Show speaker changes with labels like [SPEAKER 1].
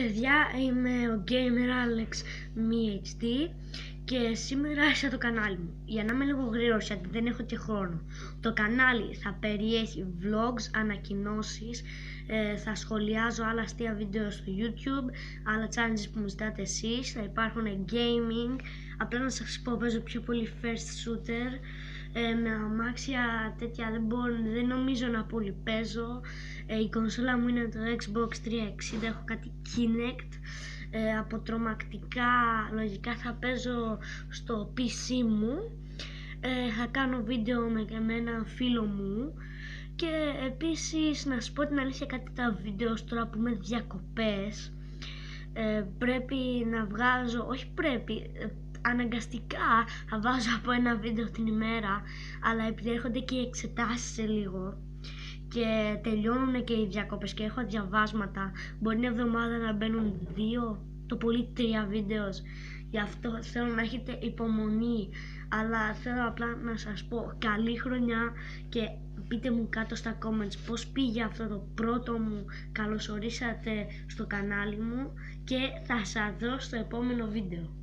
[SPEAKER 1] Παιδιά, είμαι ο Gamer Alex MeHD και σήμερα άρχισα το κανάλι μου. Για να είμαι λίγο γρήγορος, γιατί δεν έχω και χρόνο. Το κανάλι θα περιέχει vlogs, ανακοινώσεις, θα σχολιάζω άλλα αστεία βίντεο στο YouTube, άλλα challenges που μου ζητάτε εσείς, θα υπάρχουν gaming. Απλά να σας πω, παίζω πιο πολύ first shooter. Με αμάξια τέτοια δεν νομίζω να πολύ παίζω. Η κονσόλα μου είναι το Xbox 360, έχω κάτι Kinect. Από τρομακτικά λογικά θα παίζω στο PC μου. Θα κάνω βίντεο με έναν φίλο μου. Και επίσης να σας πω την αλήθεια, κάτι τα βίντεο τώρα που είμαι διακοπές πρέπει να βγάζω, όχι πρέπει, αναγκαστικά θα βάζω από ένα βίντεο την ημέρα, αλλά επειδή έρχονται και οι εξετάσεις σε λίγο και τελειώνουν και οι διακοπές και έχω διαβάσματα, μπορεί μια εβδομάδα να μπαίνουν 2, το πολύ 3 βίντεο. Γι' αυτό θέλω να έχετε υπομονή, αλλά θέλω απλά να σας πω καλή χρονιά και πείτε μου κάτω στα comments πώς πήγε αυτό το πρώτο μου καλωσορίσατε στο κανάλι μου και θα σας δω στο επόμενο βίντεο.